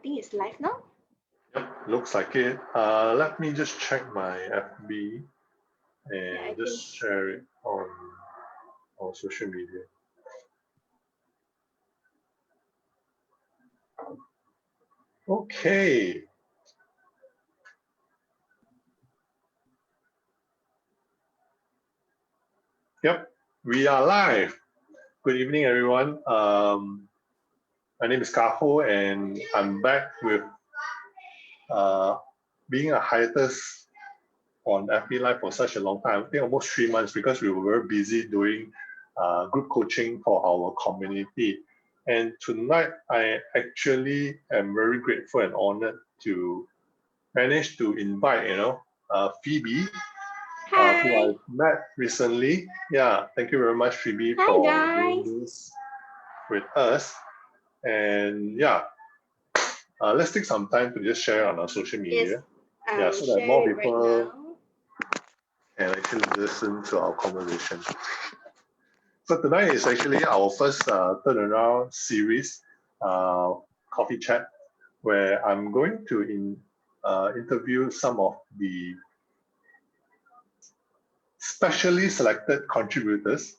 think it's live now. Yep, looks like it. Let me just check my FB and just share it on our social media. Okay. Yep, we are live. Good evening, everyone. My name is Kaho, and I'm back with being a hiatus on FB Live for such a long time. I think almost 3 months, because we were very busy doing group coaching for our community. And tonight, I actually am very grateful and honored to manage to invite, Fibiee, who I met recently. Yeah, thank you very much, Fibiee, for doing this with us. And yeah, let's take some time to just share on our social media. Yes, so that more people can actually listen to our conversation. So tonight is actually our first turnaround series, coffee chat, where I'm going to interview some of the specially selected contributors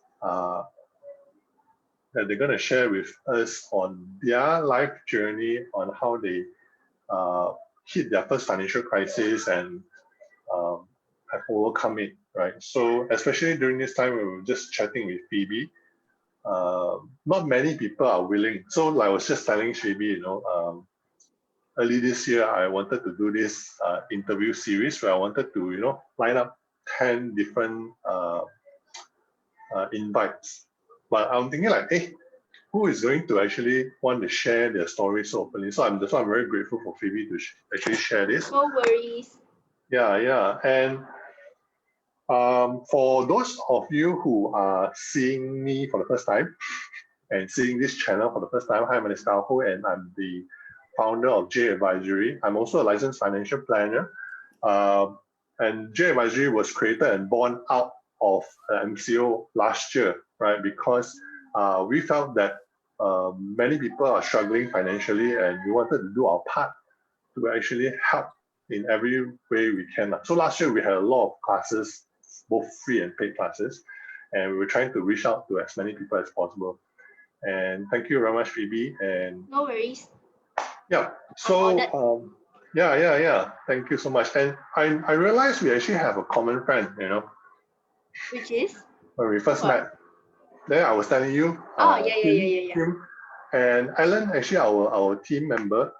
that they're going to share with us on their life journey, on how they hit their first financial crisis and have overcome it, right? So especially during this time when we were just chatting with Fibiee, not many people are willing. So like I was just telling Fibiee, early this year, I wanted to do this interview series where I wanted to, line up 10 different invites. But I'm thinking like, hey, who is going to actually want to share their story so openly? So that's why I'm very grateful for Fibiee to actually share this. No worries. Yeah. And for those of you who are seeing me for the first time and seeing this channel for the first time, hi, my name is Kaho, and I'm the founder of J Advisory. I'm also a licensed financial planner. And J Advisory was created and born out of MCO last year, right? Because we felt that many people are struggling financially, and we wanted to do our part to actually help in every way we can. So last year we had a lot of classes, both free and paid classes, and we were trying to reach out to as many people as possible. And thank you very much, Fibiee. And no worries. Yeah. So yeah. Thank you so much. And I realized we actually have a common friend, Which is? When we first met. Then I was telling you. Yeah. Kim and Alan, actually our team member,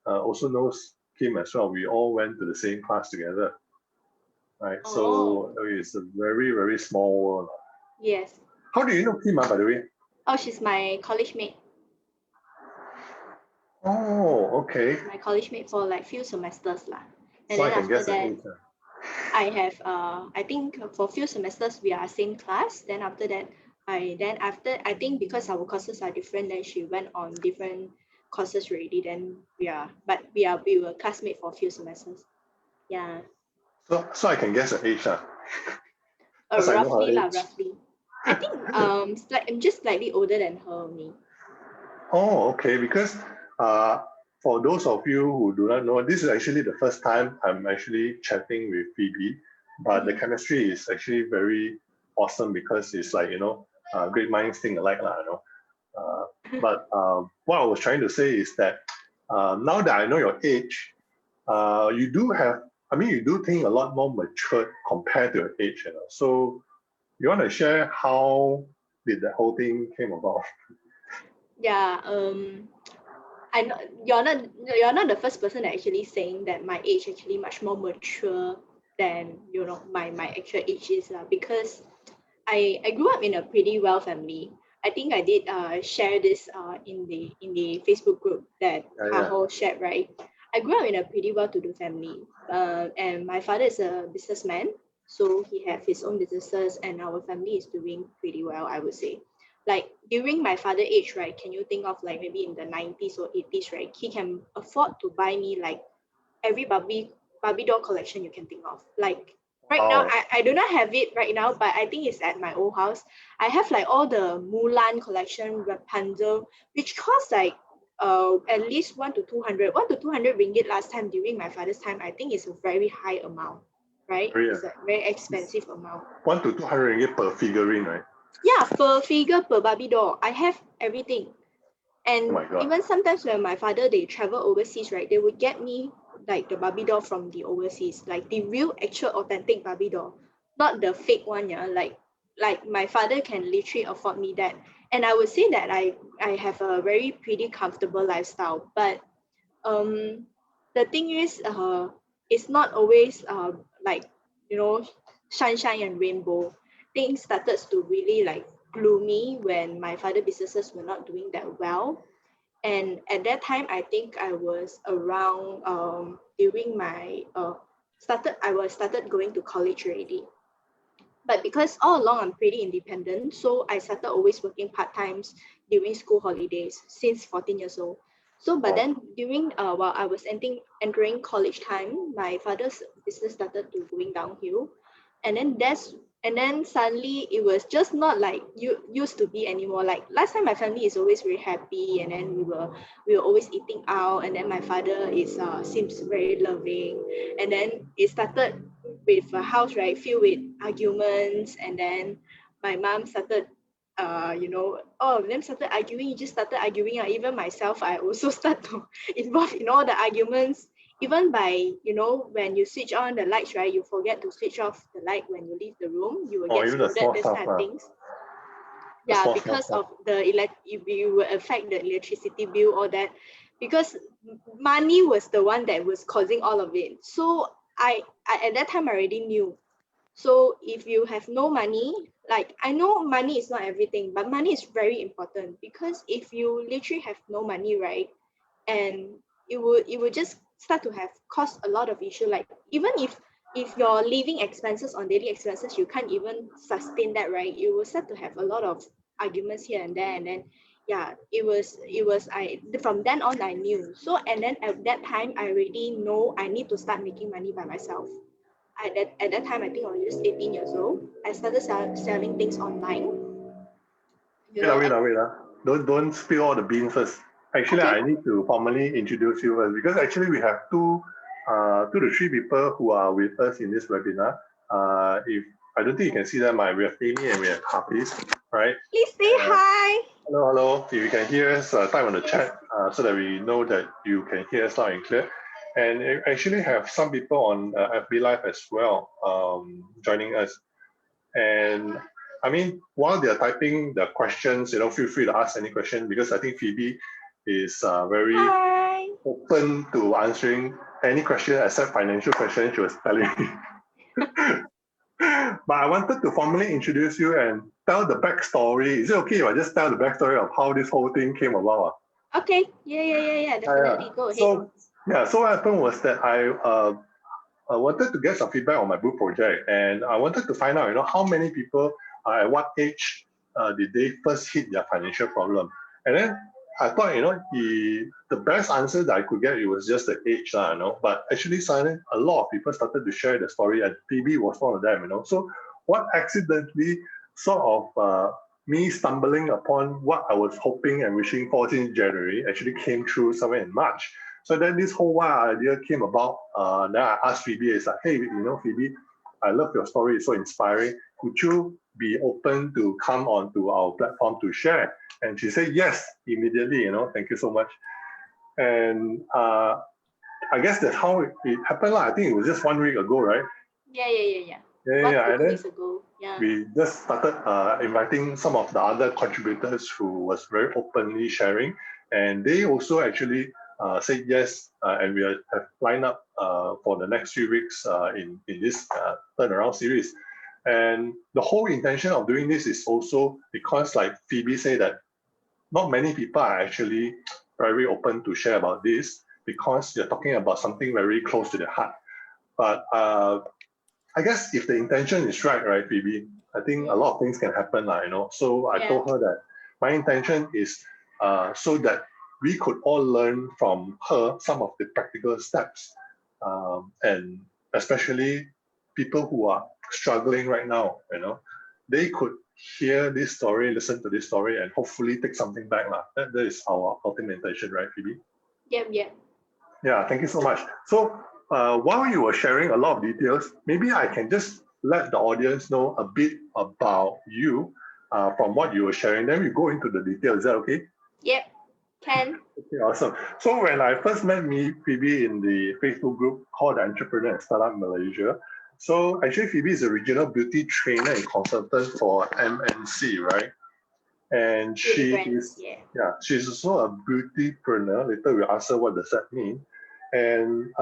also knows Kim as well. We all went to the same class together. Right. So it's a very, very small world. Yes. How do you know Kim, by the way? Oh, she's my college mate. Oh, okay. My college mate for like few semesters lah. And so then I can after guess that, I have I think for few semesters we are same class. Then after that, I think because our courses are different, then she went on different courses already. Then we were classmates for a few semesters. Yeah. So I can guess the age, roughly. I think I'm just slightly older than her only. Oh, okay. Because for those of you who do not know, this is actually the first time I'm actually chatting with Fibiee, but the chemistry is actually very awesome because it's like, great minds think alike, but what I was trying to say is that now that I know your age, you do think a lot more matured compared to your age, So you want to share how did the whole thing came about? Yeah, I know you're not the first person actually saying that my age actually much more mature than my actual age is, because I grew up in a pretty well family. I think I did share this in the Facebook group that Kaho shared, right? I grew up in a pretty well-to-do family, and my father is a businessman, so he has his own businesses, and our family is doing pretty well, I would say. Like during my father age, right? Can you think of like maybe in the 90s or 80s, right? He can afford to buy me like every Barbie doll collection you can think of. Like right now, I do not have it right now, but I think it's at my old house. I have like all the Mulan collection, Rapunzel, which cost like at least 1 to 200 ringgit last time during my father's time. I think it's a very high amount, right? Very, It's a very expensive amount. 1 to 200 ringgit per figurine, right? Yeah, per figure, per Barbie doll. I have everything. Oh And my God. even sometimes when my father, they travel overseas, right, they would get me like the Barbie doll from the overseas, like the real actual authentic Barbie doll, not the fake one. Yeah, like my father can literally afford me that. And I would say that I have a very pretty comfortable lifestyle. But um the thing is, it's not always like, you know, sunshine and rainbow. Things started to really like gloomy when my father businesses were not doing that well. And at that time, I think I was around during my started going to college already. But because all along I'm pretty independent, so I started always working part-times during school holidays since 14 years old. So but Wow. then during while I was entering college time, my father's business started to going downhill. And then that's and then suddenly it was just not like you used to be anymore. Like last time my family is always very happy, and then we were always eating out, and then my father is seems very loving. And then it started with a house, right, filled with arguments. And then my mom started all of them started arguing. You just started arguing. Even myself, I also start to involve in all the arguments. Even by, when you switch on the lights, right, you forget to switch off the light when you leave the room, you will Or get even the scolded, small this stuff, type of things. the Yeah, small because stuff. of the it will affect the electricity bill, all that. Because money was the one that was causing all of it. So I at that time I already knew. So if you have no money, like, I know money is not everything, but money is very important. Because if you literally have no money, right, and it would just start to have cause a lot of issue. Like, even if your living expenses on daily expenses, you can't even sustain that, right, you will start to have a lot of arguments here and there. And then, yeah, it was I from then on I knew. So, and then at that time I already know I need to start making money by myself. At that time, I think I was just 18 years old. I started selling things online, you know. Wait. Don't spill all the beans first. Actually, Okay, I need to formally introduce you first because actually we have two to three people who are with us in this webinar. If I don't think you can see them, we have Amy and we have Hafiz, right? please say Uh, hi. hello. If you can hear us, type on the Yes. chat so that we know that you can hear us loud and clear. And actually have some people on FB Live as well joining us. And I mean, while they're typing the questions, feel free to ask any question because I think Fibiee is very Hi. open to answering any question except financial questions. She was telling me. But I wanted to formally introduce you and tell the backstory. Is it okay if I just tell the backstory of how this whole thing came about? Okay. Yeah. Yeah. Definitely. Go ahead. So what happened was that I wanted to get some feedback on my book project, and I wanted to find out, how many people at what age did they first hit their financial problem, and then I thought, the best answer that I could get it was just the age, But actually, suddenly a lot of people started to share the story, and Fibiee was one of them, So what accidentally sort of me stumbling upon what I was hoping and wishing for since January actually came true somewhere in March. So then this whole wild idea came about. Then I asked Fibiee, it's like, hey, Fibiee, I love your story. It's so inspiring. Could you be open to come onto our platform to share? And she said yes immediately. Thank you so much. And I guess that's how it happened. I think it was just 1 week ago, right? Yeah. Yeah. 1 to And 2 then weeks ago. Yeah. we just started inviting some of the other contributors who was very openly sharing, and they also actually said yes, and we have lined up for the next few weeks in this turnaround series. And the whole intention of doing this is also because, like Fibiee said, that not many people are actually very open to share about this because you're talking about something very close to the heart. But I guess if the intention is right, Fibiee, I think a lot of things can happen, So I Yeah. told her that my intention is so that we could all learn from her some of the practical steps, and especially people who are struggling right now, they could hear this story, listen to this story, and hopefully take something back. That is our ultimate intention, right, Phoebe? Yep, yep. Yeah, thank you so much. So while you were sharing a lot of details, maybe I can just let the audience know a bit about you from what you were sharing. Then we go into the details. Is that okay? Yep, can. Okay, awesome. So when I first met Phoebe in the Facebook group called Entrepreneur and Startup Malaysia, so actually Phoebe is a regional beauty trainer and consultant for MNC, right? And Beauty she brands, is, yeah. yeah, she's also a beautypreneur. Later we'll ask her what does that mean. And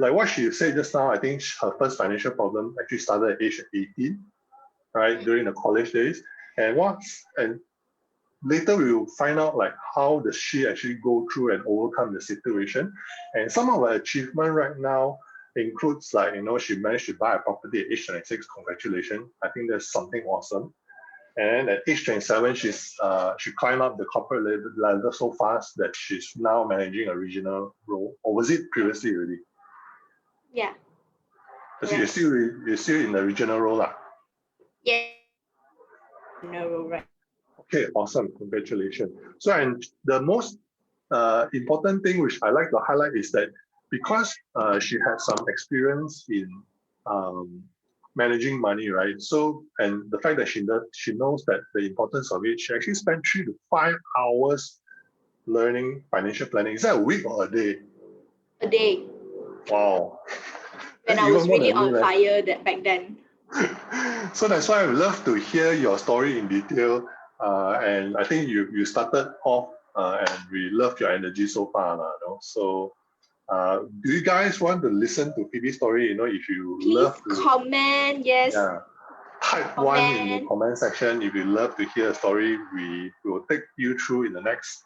like what she said just now, I think her first financial problem actually started at age 18, right, during the college days. And later we will find out like how does she actually go through and overcome the situation. And some of her achievement right now includes like, she managed to buy a property at age 26. Congratulations. I think that's something awesome. And at age 27, she climbed up the corporate ladder so fast that she's now managing a regional role. Or was it previously already? Yeah. So you're still in the regional role. Yeah. No, right. Okay, awesome. Congratulations. So, and the most important thing which I like to highlight is that because she had some experience in managing money, right? So, and the fact that she knows that the importance of it, she actually spent 3 to 5 hours learning financial planning. Is that a week or a day? A day. Wow. When That's I was even more really than me, on right? fire back then. So that's why I would love to hear your story in detail. And I think you started off and we love your energy so far. So do you guys want to listen to Phoebe's story? If you Please love to, comment, yes. yeah, type Comment. 1 in the comment section. If you love to hear a story, we will take you through in the next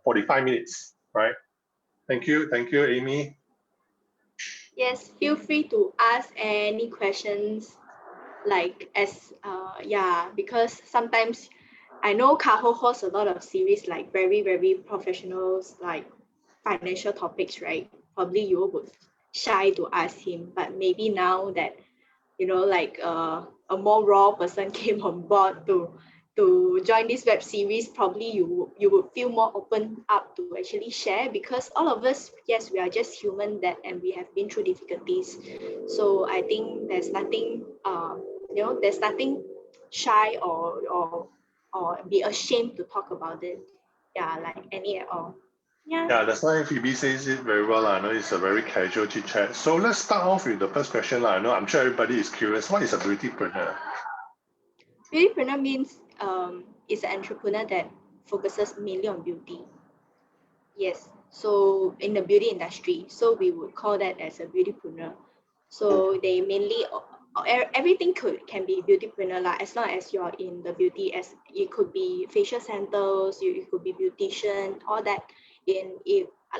45 minutes, right? Thank you, Amy. Yes, feel free to ask any questions because sometimes I know Kaho hosts a lot of series like very, very professionals, like financial topics, right? Probably you would shy to ask him, but maybe now that a more raw person came on board to join this web series, probably you would feel more open up to actually share, because all of us, yes, we are just human and we have been through difficulties. So I think there's nothing there's nothing shy or be ashamed to talk about it. Yeah, like any at all. Yeah, that's why Phoebe says it very well. I know it's a very casual chit chat. So let's start off with the first question. I know I'm sure everybody is curious. What is a beautypreneur? Beautypreneur means is an entrepreneur that focuses mainly on beauty. Yes, so in the beauty industry, so we would call that as a beautypreneur. So they mainly everything can be beautypreneur lah, as long as you're in the beauty. As it could be facial centers, it could be beautician, all that.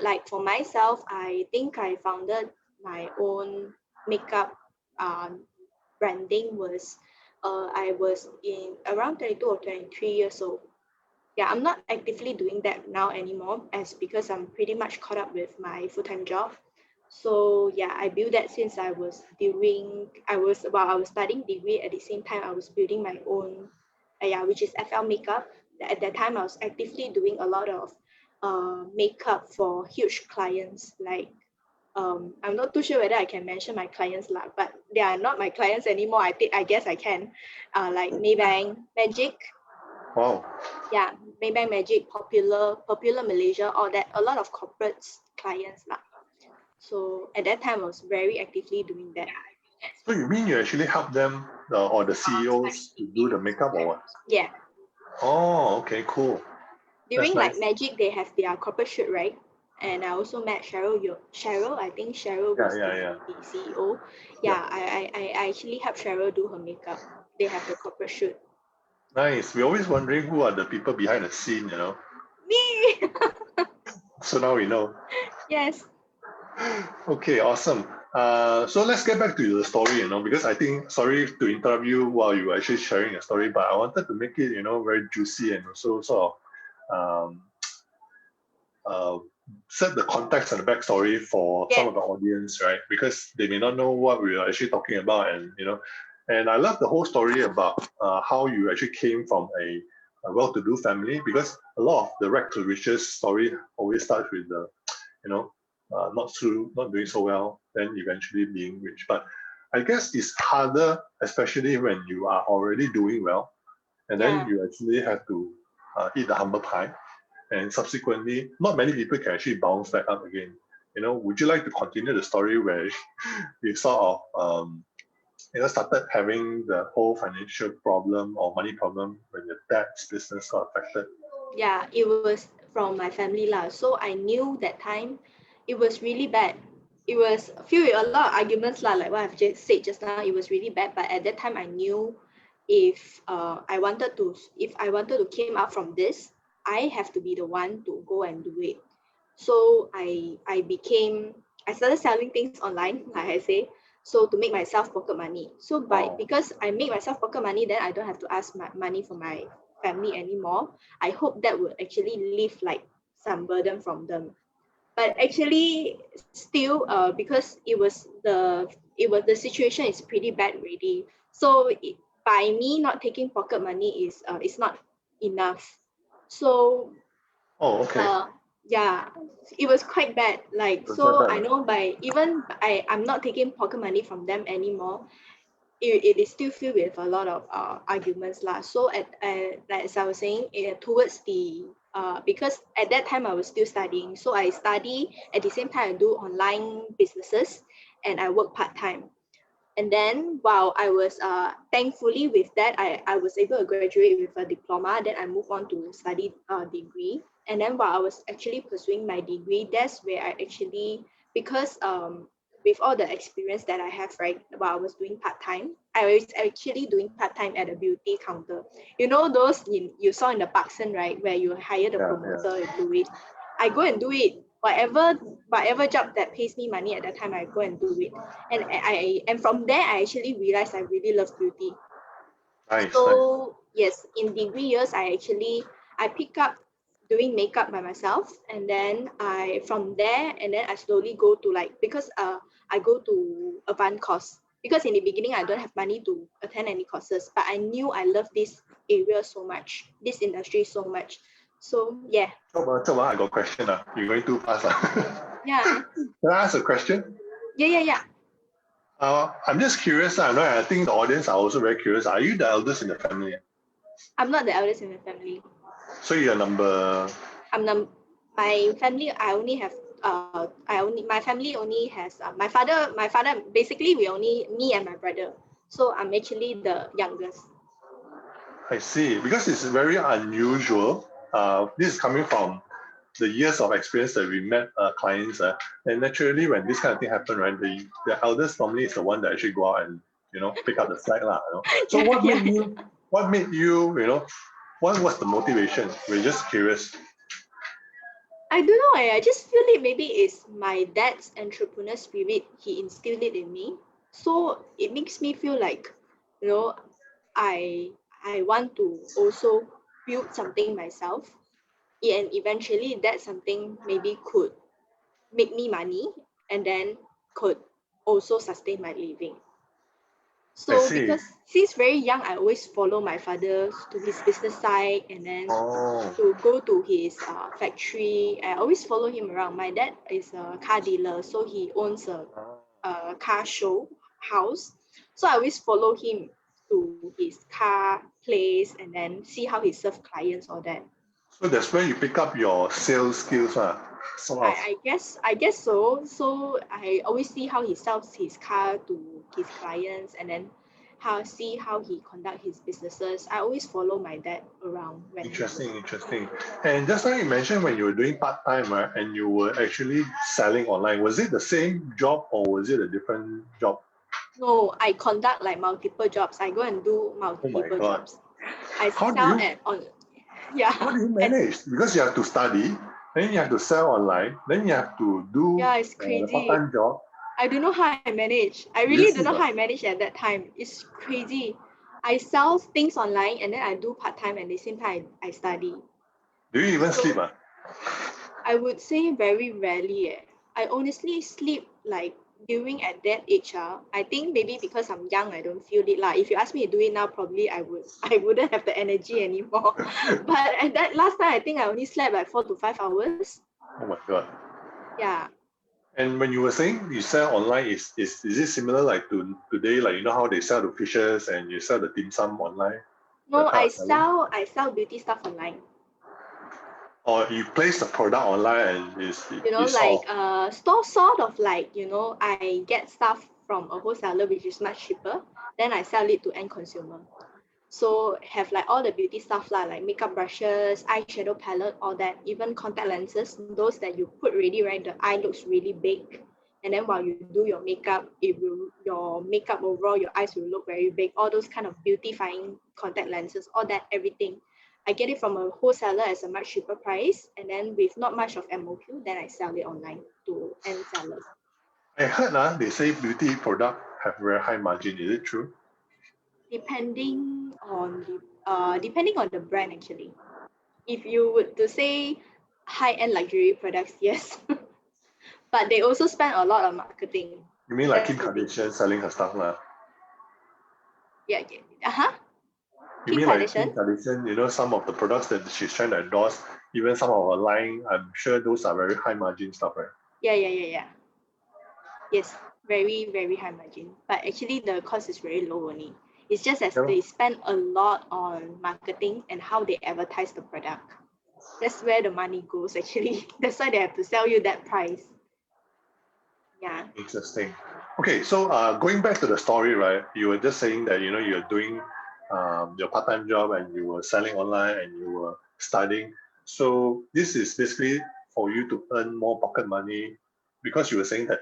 Like for myself, I think I founded my own makeup branding was I was in around 22 or 23 years old. Yeah, I'm not actively doing that now anymore, as because I'm pretty much caught up with my full-time job. So yeah, I built that since while I was studying degree. At the same time I was building my own, which is FL makeup. At that time I was actively doing a lot of makeup for huge clients. Like I'm not too sure whether I can mention my clients lah, but they are not my clients anymore. I guess I can. Like Maybank, Magic. Wow. Yeah, Maybank, Magic, Popular Malaysia, all that. A lot of corporate clients lah. So at that time, I was very actively doing that. So you mean you actually help them or the CEOs to do the makeup or what? Yeah. Oh, okay, cool. During That's nice. Magic, they have their corporate shoot, right? And I also met Cheryl. I think Cheryl was the CEO. Yeah, I actually helped Cheryl do her makeup. They have the corporate shoot. Nice. We're always wondering who are the people behind the scene, Me! So now we know. Yes. Okay, awesome. So let's get back to the story, because I think, sorry to interrupt you while you were actually sharing your story, but I wanted to make it, very juicy and also sort of set the context and the backstory for some of the audience, right? Because they may not know what we are actually talking about, and And I love the whole story about how you actually came from a well-to-do family, because a lot of the rag to riches story always starts with the, not doing so well, then eventually being rich. But I guess it's harder, especially when you are already doing well, and then Yeah. you actually have to eat the humble pie, and subsequently, not many people can actually bounce back up again. Would you like to continue the story where you sort of started having the whole financial problem or money problem when your dad's business got affected? Yeah, it was from my family lah. So I knew that time it was really bad. It was filled with a lot of arguments lah, like what I've just said just now. It was really bad. But at that time, I knew if I wanted to came out from this, I have to be the one to go and do it. So I started selling things online, like I say, so to make myself pocket money. So because I make myself pocket money, then I don't have to ask money from my family anymore. I hope that would actually lift like some burden from them. But actually, still, because the situation is pretty bad already. So by me not taking pocket money is not enough. So Oh, okay. yeah, it was quite bad. Like, Was that so I bad? know I'm not taking pocket money from them anymore. It is still filled with a lot of arguments lah. So like as I was saying, towards the because at that time I was still studying, so I study at the same time I do online businesses and I work part time. And then while I was thankfully with that, I was able to graduate with a diploma. Then I moved on to study degree. And then while I was actually pursuing my degree, that's where I actually, because with all the experience that I have, right, while I was doing part-time, I was actually doing part-time at a beauty counter. You know those you saw in the Parkson, right, where you hire the Yeah, yeah. promoter to do it. I go and do it. Whatever job that pays me money at that time, I go and do it. And from there I actually realized I really love beauty. Nice, nice. So yes, in degree years I pick up doing makeup by myself, and then I slowly go to, like, because I go to advanced course, because in the beginning I don't have money to attend any courses, but I knew I love this area so much, this industry so much. So yeah. I got a question. You're going too fast. Yeah. Can I ask a question? Yeah. I'm just curious. I think the audience are also very curious. Are you the eldest in the family? I'm not the eldest in the family. So you're number. My family, my family only has my father basically, we only me and my brother, so I'm actually the youngest. I see. Because it's very unusual. This is coming from the years of experience that we met clients, and naturally when this kind of thing happen, right, the eldest normally is the one that actually go out and pick up the slack lah. So Yeah, yeah. what made you what was the motivation? We're just curious. I don't know. I just feel it maybe it's my dad's entrepreneur spirit. He instilled it in me, so it makes me feel like, you know, I want to also build something myself, and eventually that something maybe could make me money, and then could also sustain my living. I So see. because since very young, I always follow my father to his business side, and then Oh, to go to his factory. I always follow him around. My dad is a car dealer, so he owns a car show house. So I always follow him to his car place and then see how he serves clients, all that. so that's where you pick up your sales skills, sort of. I guess so. So I always see how he sells his car to his clients, and then how he conduct his businesses. I always follow my dad around when he was. Interesting. And just like you mentioned, when you were doing part time, right, and you were actually selling online, was it the same job or was it a different job? No, I conduct like multiple jobs. I go and do Oh my multiple God. jobs. I How do sell you at on how yeah. do you And manage? Because you have to study, then you have to sell online, then you have to do yeah, it's the crazy. part-time job. I don't know how I manage. I You really don't sleep, know how I manage at that time. It's crazy. I sell things online and then I do part time, and at the same time I study. do you even sleep? So I would say very rarely. I honestly sleep like during at that age, I think maybe because I'm young, I don't feel it lah. If you ask me to do it now, probably I wouldn't have the energy anymore. But at that last time, I think I only slept like 4 to 5 hours. Oh my God. Yeah. And when you were saying you sell online, is it similar like to today, like you know how they sell the fishes and you sell the dim sum online? No, That type of selling? I sell beauty stuff online. Or you place the product online and You know, it's like sort of sort of like, you know, I get stuff from a wholesaler which is much cheaper, then I sell it to end consumer. So have like all the beauty stuff lah, like makeup brushes, eyeshadow palette, all that, even contact lenses, those that you put ready, right? The eye looks really big. And then while you do your makeup, your makeup overall, your eyes will look very big. All those kind of beautifying contact lenses, all that, everything. I get it from a wholesaler as a much cheaper price. And then with not much of MOQ, then I sell it online to end sellers. I heard they say beauty product have very high margin. Is it true? Depending on the brand actually. If you would to say high-end luxury products, yes. But they also spend a lot on marketing. You mean like That's Kim the thing. Kardashian selling her stuff lah? Yeah. Uh-huh. You Kim mean like Kim Kardashian? Kardashian, you know, some of the products that she's trying to endorse, even some of her line, I'm sure those are very high margin stuff, right? Yeah. Yes, very, very high margin. But actually the cost is very low only. It's just as Yeah. they spend a lot on marketing and how they advertise the product. That's where the money goes actually. That's why they have to sell you that price. Yeah. Interesting. Okay, so going back to the story, right? You were just saying that you know you're doing your part-time job and you were selling online and you were studying. So this is basically for you to earn more pocket money because you were saying that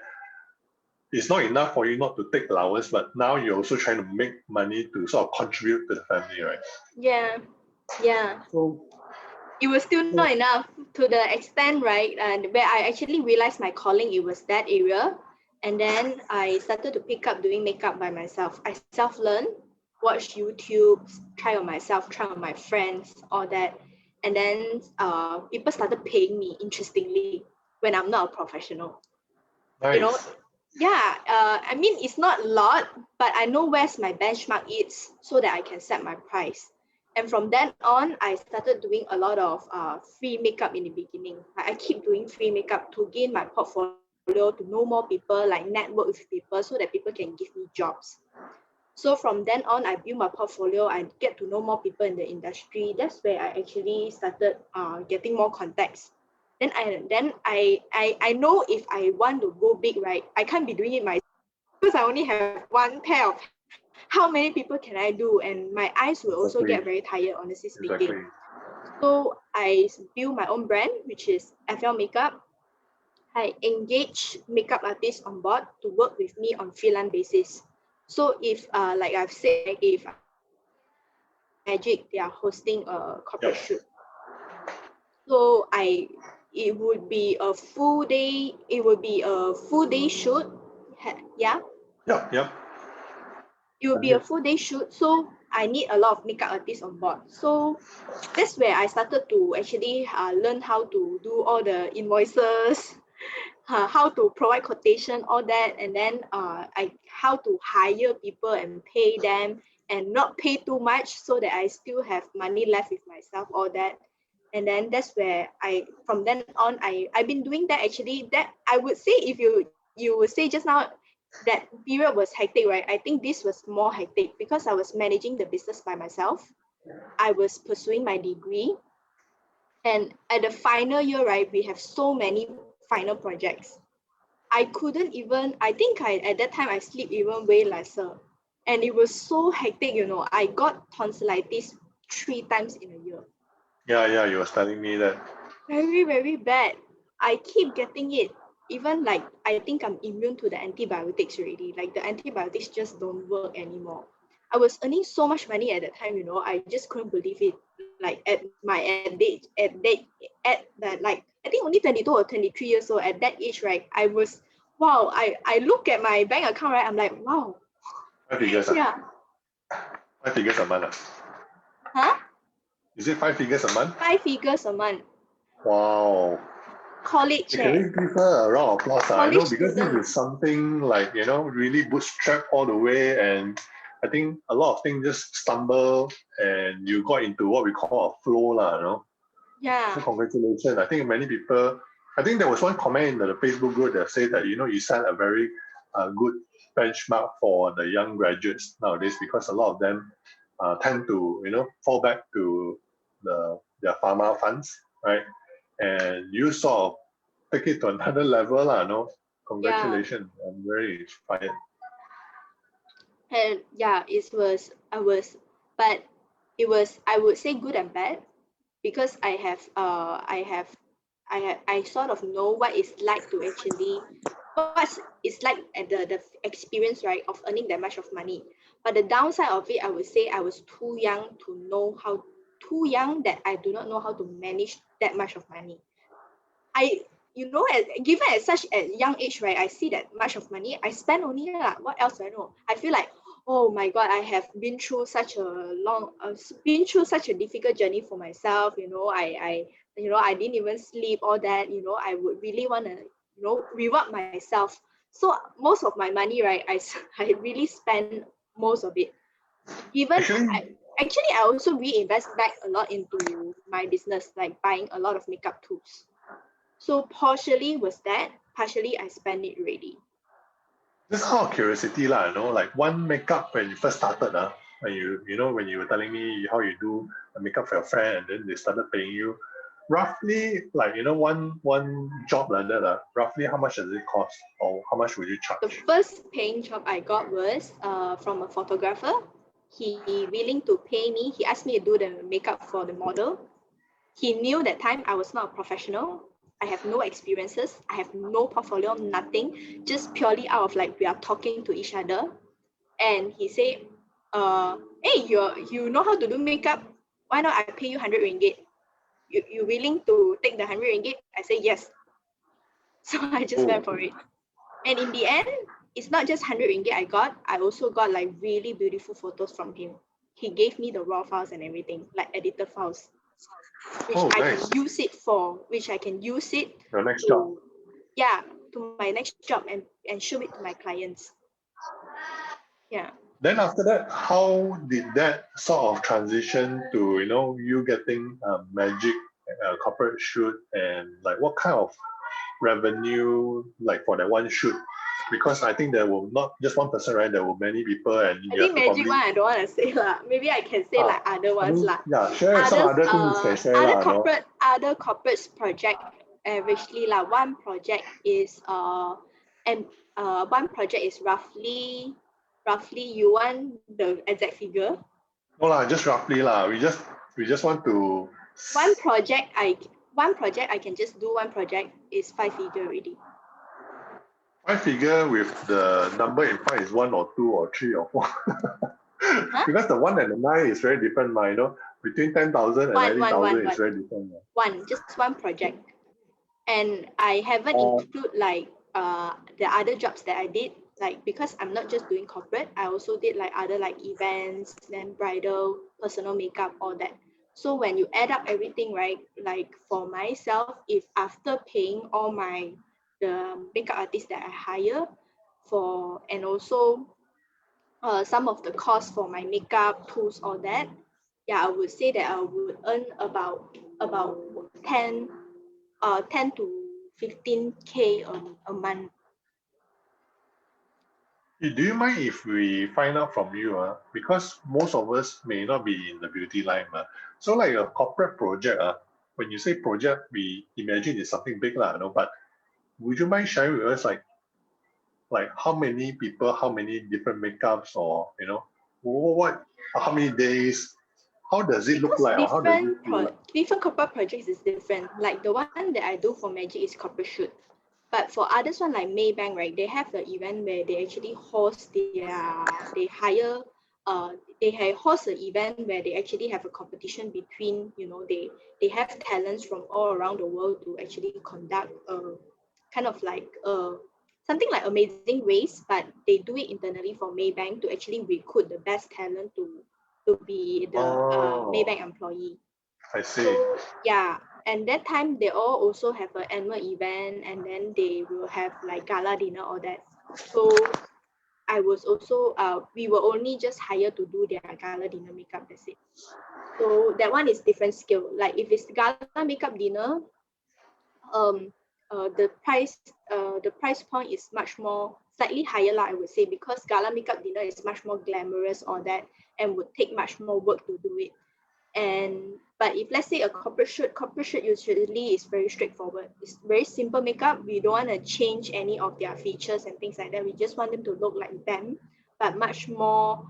it's not enough for you not to take allowance, but now you're also trying to make money to sort of contribute to the family, right? Yeah. So It was still not enough to the extent, right? And where I actually realized my calling, it was that area. And then I started to pick up doing makeup by myself. I self-learn, watch YouTube, try on myself, try on my friends, all that. And then people started paying me, interestingly, when I'm not a professional. You know, nice. yeah, I mean, it's not a lot, but I know where's my benchmark is so that I can set my price. And from then on, I started doing a lot of free makeup in the beginning. I keep doing free makeup to gain my portfolio, to know more people, like network with people so that people can give me jobs. So from then on, I build my portfolio. I get to know more people in the industry. That's where I actually started getting more contacts. Then I know if I want to go big, right, I can't be doing it myself because I only have one pair of hands. How many people can I do? And my eyes will also Exactly. get very tired, honestly speaking. Exactly. So I build my own brand, which is FL Makeup. I engage makeup artists on board to work with me on freelance basis. So if, like I've said, if Magic, they are hosting a corporate Yep. shoot. So it would be a full day. It would be a full day shoot. Yeah, Yep. it would be a full day shoot. So I need a lot of makeup artists on board. So that's where I started to actually learn how to do all the invoices, how to provide quotation, all that, and then how to hire people and pay them and not pay too much so that I still have money left with myself, all that. And then that's where from then on, I've been doing that actually. That I would say, if you would say just now that period was hectic, right? I think this was more hectic because I was managing the business by myself. I was pursuing my degree. And at the final year, right, we have so many final projects. I couldn't even, I think at that time I sleep even way lesser. And it was so hectic, you know. I got tonsillitis 3 times in a year. Yeah. You were telling me that. Very, very bad. I keep getting it. Even like I think I'm immune to the antibiotics already. Like the antibiotics just don't work anymore. I was earning so much money at that time, you know. I just couldn't believe it. Like at that, like I think only 22 or 23 years old at that age, right? I was wow. I look at my bank account, right? I'm like, wow. 5 figures. Yeah. 5 figures a month. Huh? Is it 5 figures a month? 5 figures a month. Wow. college, Can we give her a round of applause? I know college because this student. is something like, really bootstrap all the way. And I think a lot of things just stumble and you got into what we call a flow, So Yeah, congratulations. I think many people, I think there was one comment in the Facebook group that said that, you set a very good benchmark for the young graduates nowadays because a lot of them tend to, fall back to their pharma funds, right? And you sort of take it to another level, yeah. Congratulations. I'm very inspired. And yeah, but it was, I would say, good and bad, because I sort of know what it's like to actually, what's it's like at the experience, right, of earning that much of money. But the downside of it, I would say I was too young to know how, too young that I do not know how to manage that much of money. I, given at such a young age, right, I see that much of money, I spend only lah. What else do I know? I feel like, oh my God, I have been through such a been through such a difficult journey for myself. I didn't even sleep, all that. I would really want to, reward myself. So most of my money, right, I really spend most of it. Even Actually, I also reinvest back a lot into my business, like buying a lot of makeup tools. So partially was that, partially I spent it already. just out of curiosity, like one makeup when you first started, when you were telling me how you do a makeup for your friend and then they started paying you, roughly like, one job like that, roughly how much does it cost or how much would you The charge? first paying job I got was from a photographer. He willing to pay me. He asked me to do the makeup for the model. He knew that time I was not a professional. I have no experiences. I have no portfolio, nothing. Just purely out of like we are talking to each other. And he said, hey, you know how to do makeup? Why not I pay you 100 ringgit? You willing to take the 100 ringgit? I say yes. So I just went Oh, for it. And in the end, it's not just 100 ringgit I got. I also got like really beautiful photos from him. He gave me the raw files and everything, like edited files, which oh, I can nice. use it Your next job. to, yeah, to my next job, and show it to my clients. Yeah. Then after that, how did that sort of transition to, you getting magic corporate shoot and like what kind of revenue like for that one shoot? Because I think there were not just one person, right? There were many people and I you have think to magic probably one I don't want to say lah. Maybe I can say like other I ones mean, lah. yeah, share some Others, other things you can share lah, other corporates project averagely lah. One project is and one project is roughly, you want the exact figure? No lah, just roughly lah. We just want to One project I can just do one project is 5 figure already. five figure with the number in front is one or two or three or four. Huh? Because the one and the nine is very different, between 10,000 and One, one, 90,000 one, is one. very different. Just one project. And I haven't Uh, include like the other jobs that I did, like because I'm not just doing corporate, I also did like other like events, then bridal, personal makeup, all that. So when you add up everything, right, like for myself, if after paying all the makeup artists that I hire for, and also some of the costs for my makeup tools, all that, yeah, I would say that I would earn about 10 10 to 15K a month. do you mind if we find out from you? Because most of us may not be in the beauty line. So like a corporate project, when you say project, we imagine it's something big, but would you mind sharing with us like how many people, how many different makeups, or what, how many days, how does it look Because like, or how does it feel like? different corporate projects is different. Like the one that I do for Magic is corporate shoot. But for others one like Maybank, right, they have the event where they actually host they hire, host an event where they actually have a competition between, they have talents from all around the world to actually conduct a kind of like something like Amazing Race, but they do it internally for Maybank to actually recruit the best talent to be the Oh, Maybank employee. I see. So yeah, and that time they all also have an annual event, and then they will have like gala dinner, all that. So I was also we were only just hired to do their gala dinner makeup, that's it. So that one is different skill. Like if it's gala makeup dinner, um the price point is much more slightly higher lah, I would say, because gala makeup dinner is much more glamorous, all that, and would take much more work to do it. And but if let's say a corporate shoot usually is very straightforward. It's very simple makeup. We don't want to change any of their features and things like that. We just want them to look like them, but much more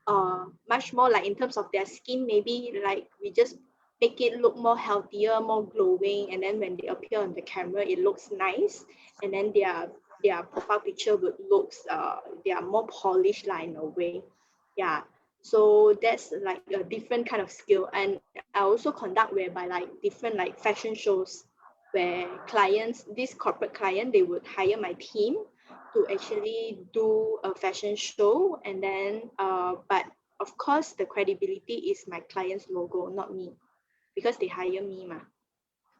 like in terms of their skin, maybe like we just make it look more healthier, more glowing, and then when they appear on the camera it looks nice, and then their profile picture would looks they are more polished like in a way. Yeah, so that's like a different kind of skill. And I also conduct whereby like different like fashion shows where clients, this corporate client, they would hire my team to actually do a fashion show. And then but of course the credibility is my client's logo, not me, because they hire me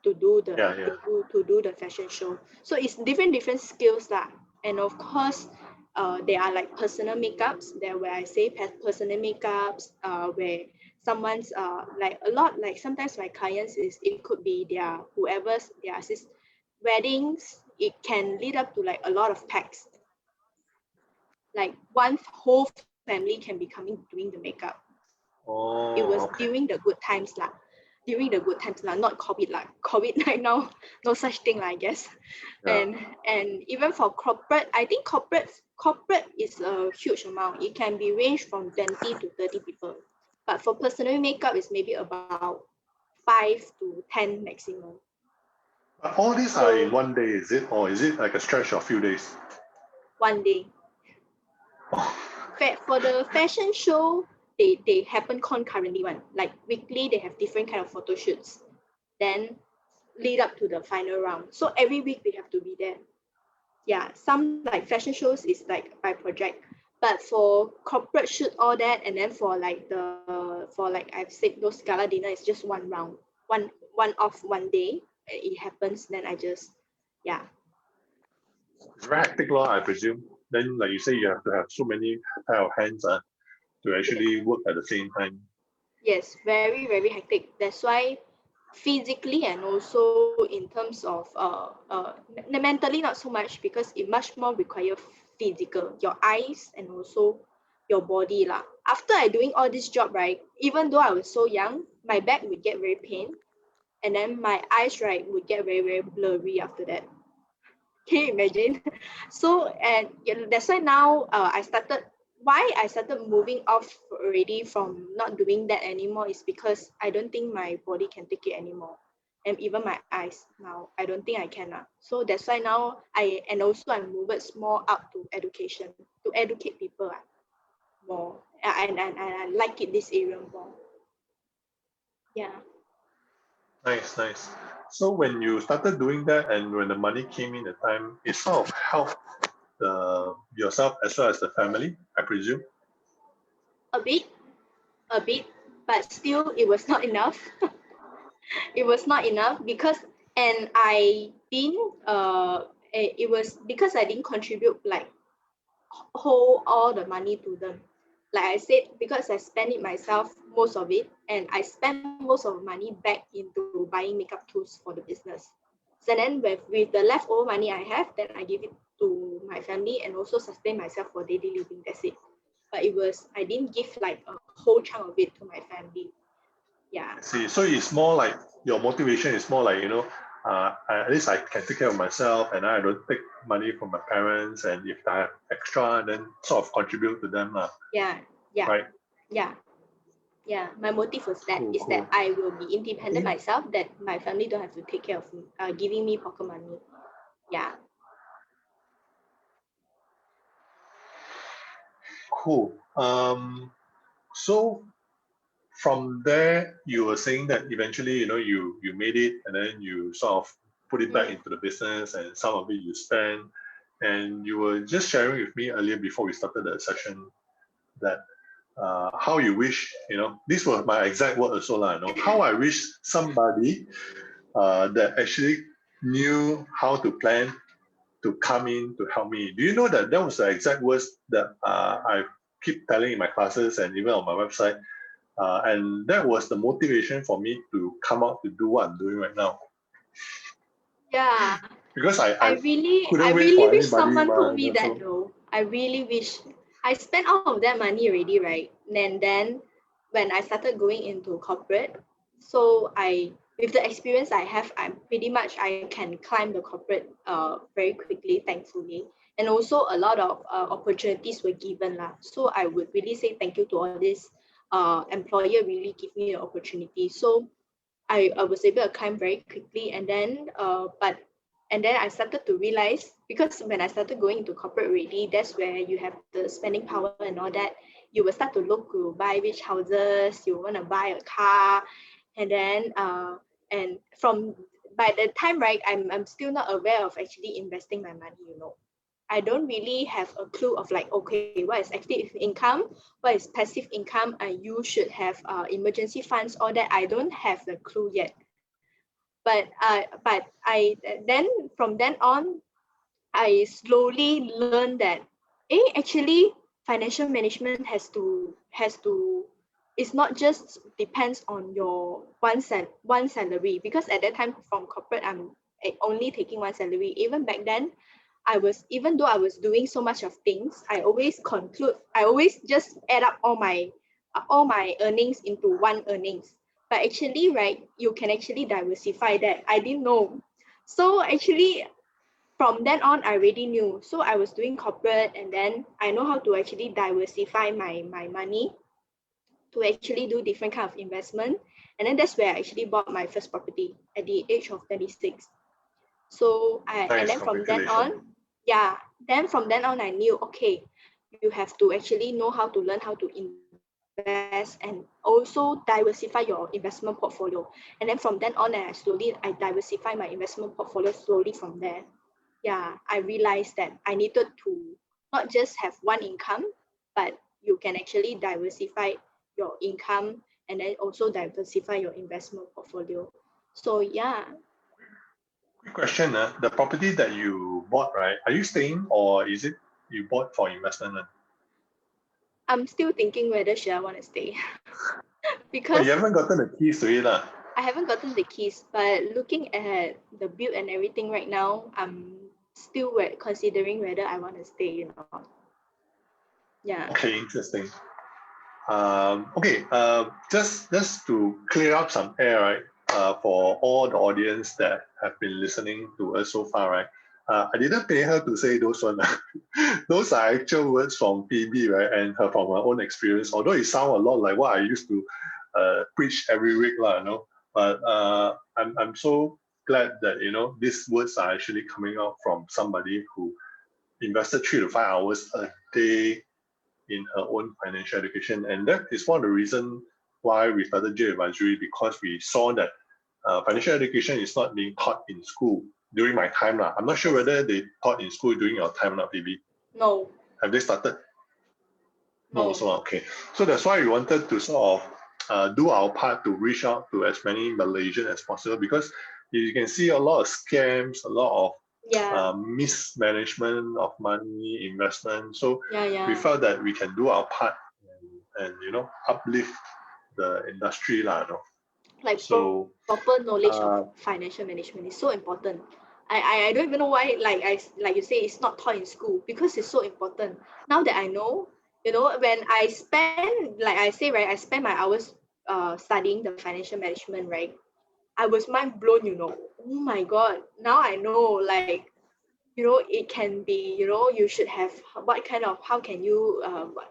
to do the Yeah, yeah. to do the fashion show. So it's different skills lah. And of course there are like personal makeups there, where I say personal makeups where someone's like a lot, like sometimes my clients is, it could be their whoever's their assist weddings. It can lead up to like a lot of packs, like one whole family can be coming doing the makeup. It was Oh, okay. during the good times lah. During the good times lah, not COVID lah. COVID right now, no such thing lah, I guess. Yeah. And even for corporate, I think corporate is a huge amount. It can be ranged from 20 to 30 people. But for personal makeup, it's maybe about 5 to 10 maximum. But all these are in So one day, is it? Or is it like a stretch of few days? one day. For the fashion show, they happen concurrently one. Like weekly, they have different kind of photo shoots. Then lead up to the final round. So every week we have to be there. Yeah, some like fashion shows is like by project, but for corporate shoot all that, and then for like I've said, those gala dinner is just one round, one off one day. It happens, then I just, yeah. It's very hectic law, I presume. Then, like you say, you have to have so many pair of hands to actually work at the same time. Yes, very hectic. That's why physically and also in terms of mentally not so much, because it much more require physical, your eyes and also your body lah. After I doing all this job, right, even though I was so young, my back would get very pain, and then my eyes, right, would get very blurry after that. Can you imagine? So, and yeah, that's why now I started moving off already from not doing that anymore, is because I don't think my body can take it anymore. And even my eyes now, I don't think I can. So that's why now and also I moved more up to education, to educate people more. And I like it, this area more. Yeah. Nice, nice. So when you started doing that and when the money came in at time, it sort of helped yourself as well as the family, I presume. A bit, but still it was not enough. It was not enough because, and I didn't it was because I didn't contribute like whole all the money to them. Like I said, because I spend it myself, most of it, and I spend most of the money back into buying makeup tools for the business. So then with the leftover money I have, then I give it to my family and also sustain myself for daily living. That's it. But I didn't give like a whole chunk of it to my family. Yeah. See, so it's more like your motivation is more like, at least I can take care of myself and I don't take money from my parents, and if I have extra, then sort of contribute to them. Yeah. Right? Yeah. My motive was that Cool, is that cool. I will be independent myself, that my family don't have to take care of me, giving me pocket money. Yeah. Cool. So from there, you were saying that eventually, you made it and then you sort of put it back into the business and some of it you spend. And you were just sharing with me earlier before we started the session that how you wish, this was my exact word also, how I wish somebody that actually knew how to plan to come in to help me. Do you know that that was the exact words that I keep telling in my classes and even on my website? And that was the motivation for me to come out to do what I'm doing right now. Yeah. Because I I couldn't wait really for wish anybody. someone told me that So, though. I really wish. I spent all of that money already, right? And then when I started going into corporate, so with the experience I have, I'm pretty much I can climb the corporate very quickly, thankfully. And also a lot of opportunities were given lah. So I would really say thank you to all this employer really give me the opportunity. So I was able to climb very quickly, and then and then I started to realize, because when I started going into corporate already, that's where you have the spending power and all that. You will start to look to buy which houses, you want to buy a car, and then and from by the time, right, I'm still not aware of actually investing my money, you know. I don't really have a clue of like, okay, what is active income, what is passive income, and you should have emergency funds, all that. I don't have the clue yet. But I then from then on, I slowly learned that actually financial management has to it's not just depends on your one salary, because at that time from corporate I'm only taking one salary. Even back then, even though I was doing so much of things, I always just add up all my earnings into one earnings. But actually, right, you can actually diversify that. I didn't know. So actually, from then on, I already knew. So I was doing corporate, and then I know how to actually diversify my money to actually do different kind of investment. And then that's where I actually bought my first property at the age of 26. So and thanks, then from then congratulations. on, yeah, then from then on, I knew, okay, you have to actually know how to learn how to invest and also diversify your investment portfolio. And then from then on, I diversify my investment portfolio slowly from there. Yeah, I realized that I needed to not just have one income, but you can actually diversify your income and then also diversify your investment portfolio. So yeah, Quick question, the property that you bought, right? Are you staying or is it you bought for investment? I'm still thinking whether should I want to stay Oh, you because haven't gotten the keys to it, lah. I haven't gotten the keys. But looking at the build and everything right now, I'm still considering whether I want to stay or not. Yeah. Okay, interesting. Okay, just to clear up some air, right? For all the audience that have been listening to us so far, right? I didn't pay her to say those one. Those are actual words from Fibiee, right? And her from her own experience. Although it sounds a lot like what I used to preach every week, lah, you know. But I'm so glad that these words are actually coming out from somebody who invested 3 to 5 hours a day in her own financial education. And that is one of the reasons why we started J Advisory, because we saw that financial education is not being taught in school during my time. I'm not sure whether they taught in school during your time or not, Fibiee. No. Have they started? No, No. also okay. So that's why we wanted to sort of do our part to reach out to as many Malaysians as possible, because you can see a lot of scams, a lot of Yeah. mismanagement of money, investment. So Yeah. we felt that we can do our part and uplift the industry, lah. Like So proper knowledge of uh, financial management is so important. I don't even know why, like you say, it's not taught in school, because it's so important. Now that I know, when I spend, like I say, right, I spend my hours studying the financial management, right, I was mind blown, oh my god, now I know, like, it can be, you should have what kind of, how can you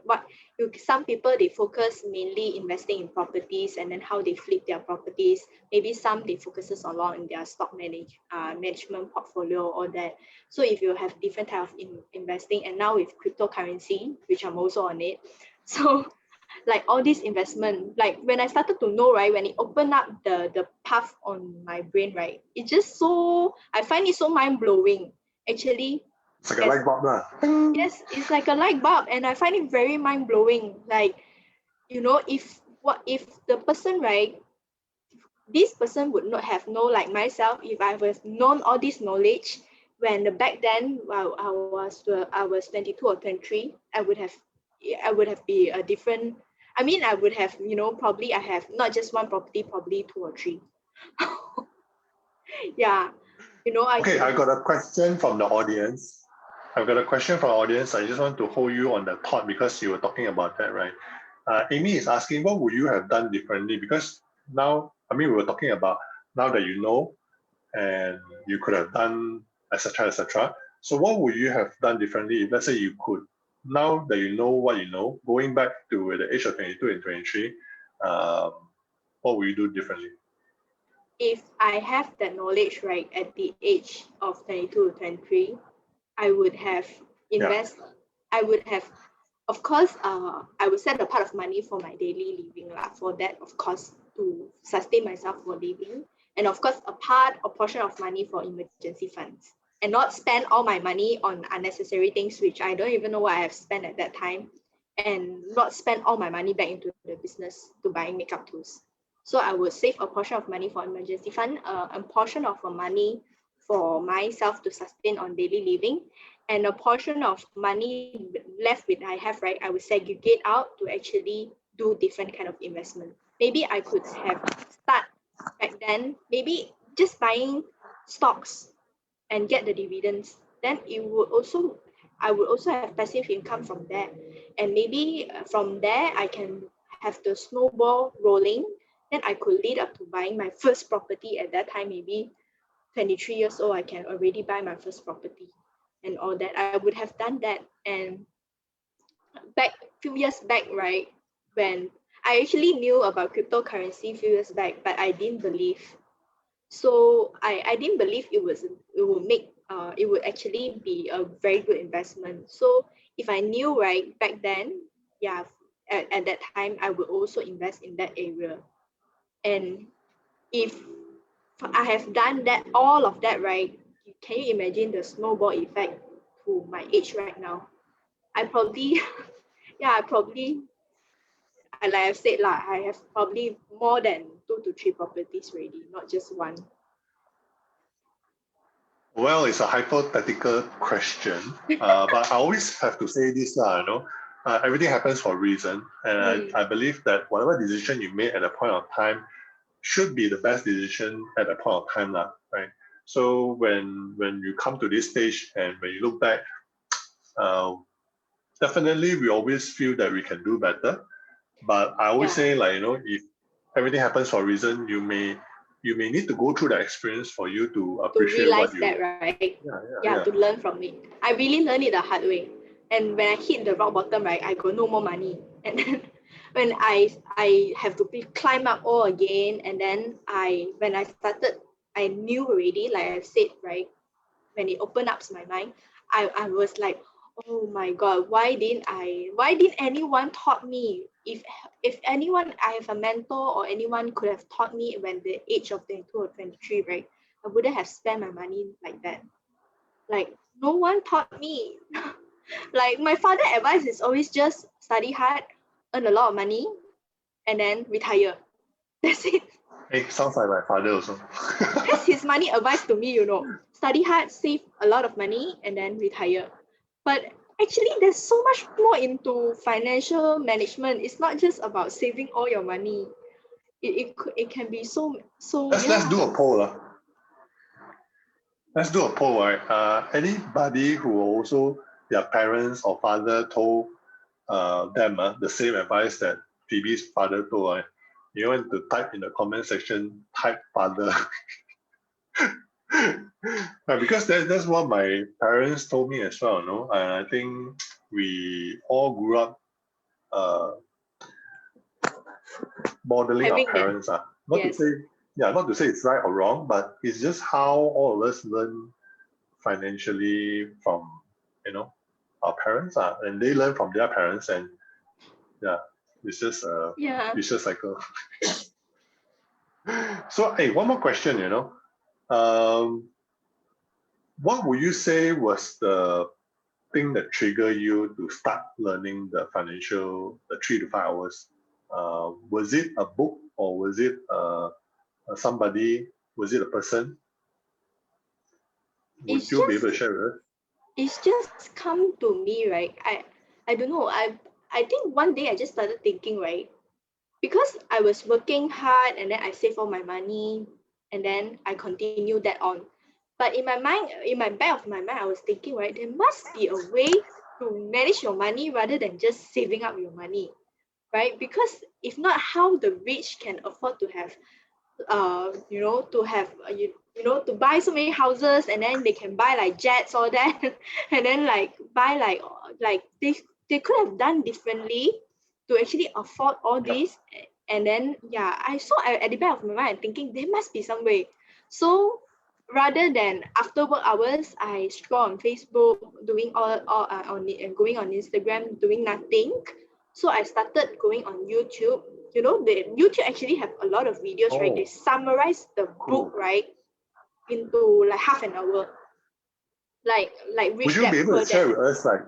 what you some people, they focus mainly investing in properties, and then how they flip their properties. Maybe some they focuses a lot in their stock management portfolio, or that. So if you have different type of investing, and now with cryptocurrency, which I'm also on it, so like all this investment, like when I started to know, right, when it opened up the path on my brain, right, it just so, I find it so mind-blowing actually. it's like a Yes, light bulb, lah. yes, it's like a light bulb, and I find it very mind-blowing. Like, if the person, right, this person would not have known, like myself, if I was known all this knowledge when back then while I was 22 or 23, I would have be a different. I mean, I would have, probably I have not just one property, probably two or three. Yeah, I Okay, I can. got a question from the audience. I've got a question from the audience. I just want to hold you on the thought because you were talking about that, right? Amy is asking, what would you have done differently? Because now, I mean, we were talking about now that you know, and you could have done, etc., etc. So, what would you have done differently if, let's say, you could? Now that you know what you know, going back to the age of 22 and 23, um, what would you do differently? If I have that knowledge right at the age of 22 or 23, I would have Yeah. invest. I would have, of course, I would set a part of money for my daily living lah. For that, of course, to sustain myself for living, and of course, a portion of money for emergency funds, and not spend all my money on unnecessary things which I don't even know what I have spent at that time, and not spend all my money back into the business to buying makeup tools. So I would save a portion of money for emergency fund, a portion of money for myself to sustain on daily living, and a portion of money left with I have, right, I would segregate out to actually do different kind of investment. Maybe I could have start back then, maybe just buying stocks and get the dividends. Then I would also have passive income from there. And maybe from there, I can have the snowball rolling. Then I could lead up to buying my first property at that time, maybe 23 years old, I can already buy my first property and all that. I would have done that. And back few years back, right, when I actually knew about cryptocurrency few years back, but I didn't believe. So I didn't believe it would actually be a very good investment. So if I knew right back then, yeah, at that time I would also invest in that area. And if I have done that, all of that, right? Can you imagine the snowball effect to my age right now? I probably, yeah, like I've said, I have probably more than 2 to 3 properties already, not just one. Well, it's a hypothetical question, but I always have to say this, everything happens for a reason, and Mm, I believe that whatever decision you made at a point of time should be the best decision at a point of time, right? So when you come to this stage and when you look back, uh, definitely we always feel that we can do better. But I always yeah, say, if everything happens for a reason, you may need to go through that experience for you to to appreciate realize what you. that, right? Yeah, Yeah, yeah, to learn from it. I really learned it the hard way. And when I hit the rock bottom, right, I got no more money. And then when I have to climb up all again, and then when I started, I knew already, like I've said, right, when it opened up my mind, I was like, oh my god, why didn't anyone taught me? If anyone, I have a mentor or anyone could have taught me when the age of 22 or 23, right, I wouldn't have spent my money like that. Like no one taught me. Like my father advice is always just study hard, earn a lot of money, and then retire. That's it. hey, sounds like my father also. That's his money advice to me, Study hard, save a lot of money, and then retire. But actually, there's so much more into financial management. It's not just about saving all your money. It can be so Let's yeah. do a poll. Let's do a poll, right? Anybody who also their parents or father told them the same advice that Phoebe's father told, right? You want to type in the comment section, type father. Because that's what my parents told me as well, no? And I think we all grew up uh, modeling our Having that, parents. Not to yes. say, yeah, not to say it's right or wrong, but it's just how all of us learn financially from, you know, our parents, and they learn from their parents, and yeah, it's just a Yeah. vicious cycle. So, hey, one more question, um, what would you say was the thing that triggered you to start learning the 3 to 5 hours? Was it a book or was it somebody? Was it a person? Would It's you be able to just share with us? it's just come to me, right? I don't know. I think one day I just started thinking, right? Because I was working hard and then I save all my money and then I continue that on. But in my mind, in my back of my mind, I was thinking, right, there must be a way to manage your money rather than just saving up your money, right? Because if not, how the rich can afford to have to have to buy so many houses and then they can buy like jets all that and then like buy like they could have done differently to actually afford all Yep. this. And then yeah, at the back of my mind thinking there must be some way. So rather than after work hours I scroll on Facebook doing all on it and going on Instagram doing nothing, so I started going on YouTube. The YouTube actually have a lot of videos, right? They Oh, summarize the book, cool. right, into like half an hour, like Would Rich you Dad be able Poor to Dad. share with us like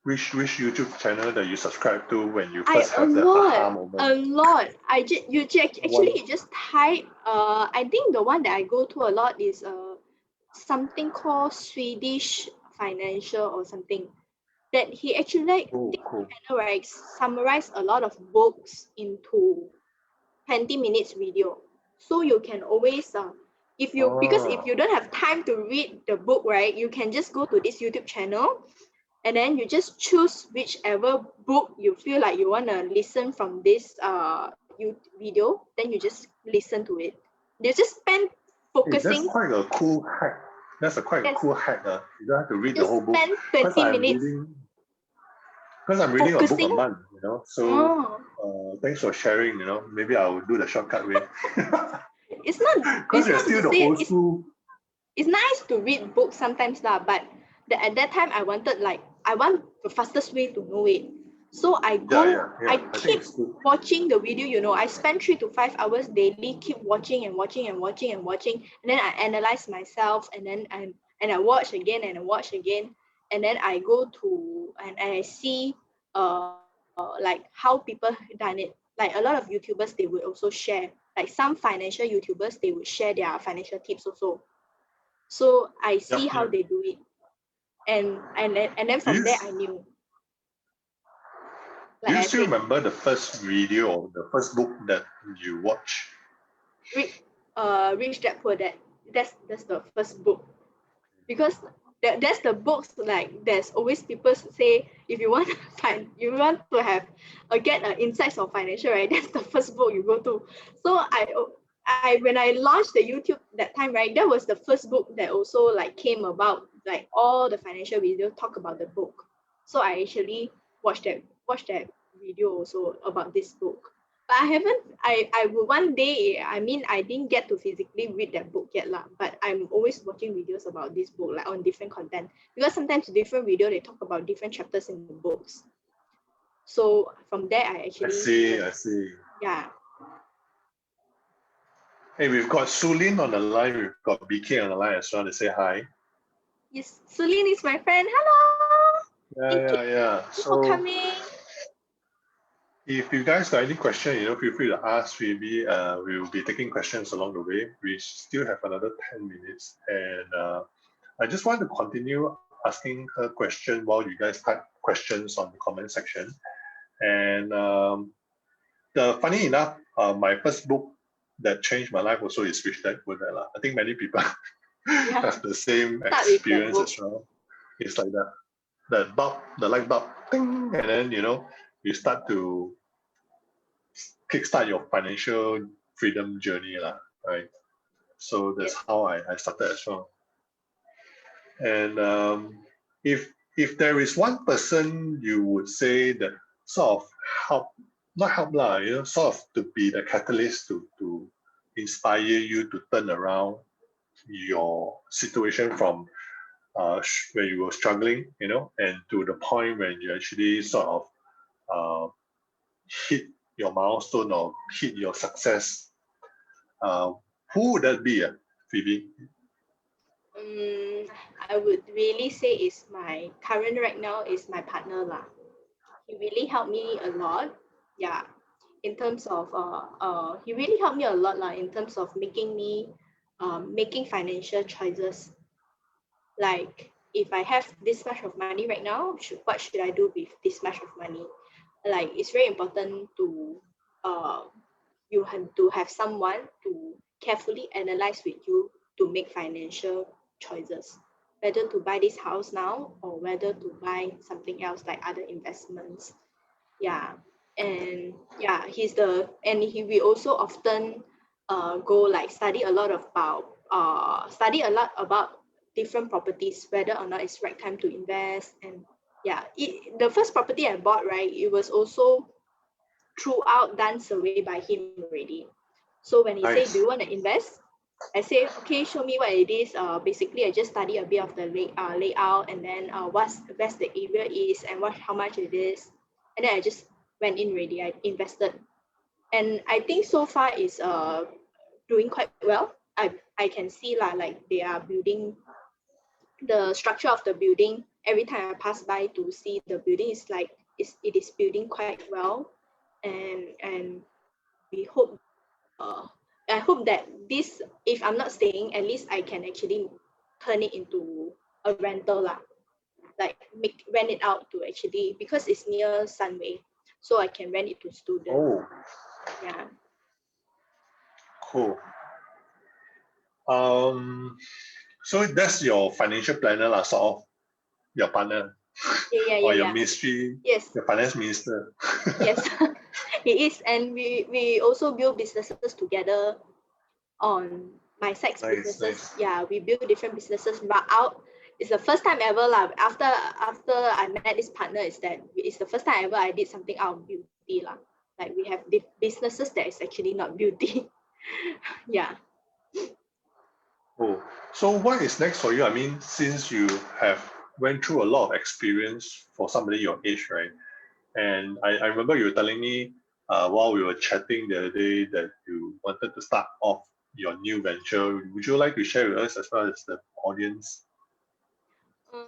which YouTube channel that you subscribe to when you I first have the aha a moment? lot. Actually One. you just type. I think the one that I go to a lot is something called Swedish Financial or something. That he actually Cool, this cool. channel, right, summarize a lot of books into 20 minutes video. So you can always if Oh, you don't have time to read the book, right, you can just go to this YouTube channel and then you just choose whichever book you feel like you want to listen from this video, then you just listen to it. You just spend hey, that's focusing. quite a cool hack. That's a quite a Yes, cool hack. You don't have to read the just whole book spend because 20 I'm minutes reading because I'm reading a book a focusing. month. So Oh, thanks for sharing. Maybe I'll do the shortcut way it's not because it's you're not still to the say old school. it's nice to read books sometimes lah, but at that time I want the fastest way to know it. So Yeah, yeah, yeah. I I think keep it's good. watching the video, I spend 3 to 5 hours daily, keep watching and watching and watching and watching, and then I analyze myself and then I watch again and I watch again, and then I go to and I see like how people done it. Like a lot of YouTubers, they would also share, like some financial YouTubers, they would share their financial tips also. So I see Yep, how yep. they do it, and then Do from you there I knew, do like you I still said, remember the first video or the first book that you watched? read Rich Dad Poor Dad. That's the first book, because that's the books, like there's always people say if you want to find you want to have get insights of financial, right, that's the first book you go to. So I when I launched the YouTube that time, right, that was the first book that also like came about, like all the financial videos talk about the book. So I actually watched that video also about this book. But I haven't I will one day, I mean, I didn't get to physically read that book yet lah, but I'm always watching videos about this book, like on different content, because sometimes different video they talk about different chapters in the books. So from there I I actually see, know. I see. Yeah. Hey, we've got Sulin on the line. We've got BK on the line as well to say hi. Yes, Sulin is my friend. Hello. Yeah, Thank you yeah, yeah. for So coming. if you guys got any question, feel free to ask Fibiee. We'll be taking questions along the way. We still have another 10 minutes. And I just want to continue asking her question while you guys type questions on the comment section. And funny enough, my first book that changed my life also is Rich Dad Poor Dad. I think many people Yeah. have the same Start with that experience book. as well. It's like that bulb, the light bulb, ding, and then you start to kickstart your financial freedom journey, right? So that's Yes. how I started as well. And if there is one person you would say that sort of help, not help lah, sort of to be the catalyst to inspire you to turn around your situation from where you were struggling, and to the point when you actually sort of hit your milestone or hit your success. Uh, who would that be, Fibiee? um I would really say is my current right now is my partner lah. He really helped me a lot. Yeah. in terms of he really helped me a lot in terms of making me making financial choices. Like if I have this much of money right now, what should I do with this much of money? Like it's very important to uh, you have to have someone to carefully analyze with you to make financial choices, whether to buy this house now or whether to buy something else like other investments. Yeah, and yeah, he will also often go like study a lot about different properties, whether or not it's right time to invest. And yeah, the first property I bought, right, it was also throughout done survey by him already. So when he say, do you Nice. want to invest? I say, okay, show me what it is. Basically, I just study a bit of the layout, and then what's best the area is and how much it is. And then I just went in ready. I invested. And I think so far is doing quite well. I can see like they are building the structure of the building. Every time I pass by to see the building is like it is building quite well. And we hope I hope that this, if I'm not staying, at least I can actually turn it into a rental lah. Like rent it out to actually, because it's near Sunway, so I can rent it to students. Oh, Yeah. cool. So that's your financial planner lah, sort of your partner or your Yeah. ministry, Yes. your finance minister. Yes. It is, and we also build businesses together on my side Nice, businesses. nice. Yeah, we build different businesses, but out it's the first time ever lah. After I met this partner, is that it's the first time ever I did something out of beauty lah. Like we have businesses that is actually not beauty. Yeah. Oh, so what is next for you? I mean, since you have went through a lot of experience for somebody your age, right? And I remember you were telling me while we were chatting the other day that you wanted to start off your new venture. Would you like to share with us as well as the audience? Um,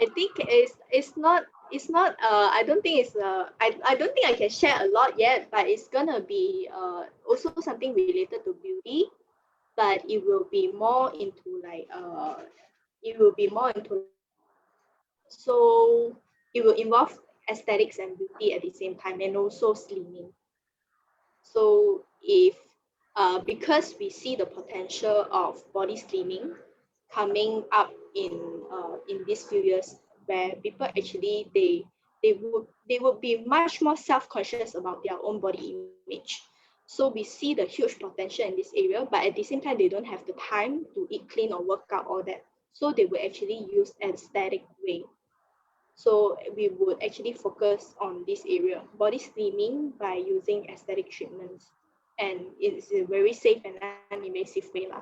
I think it's not I don't think it's I don't think I can share a lot yet, but it's gonna be also something related to beauty, but it will be more into like so it will involve aesthetics and beauty at the same time, and also slimming. So if because we see the potential of body slimming coming up in these few years, where people actually they would be much more self-conscious about their own body image. So we see the huge potential in this area, but at the same time they don't have the time to eat clean or work out all that. So they will actually use aesthetic way. So we would actually focus on this area, body slimming by using aesthetic treatments. And it's a very safe and non-invasive way lah.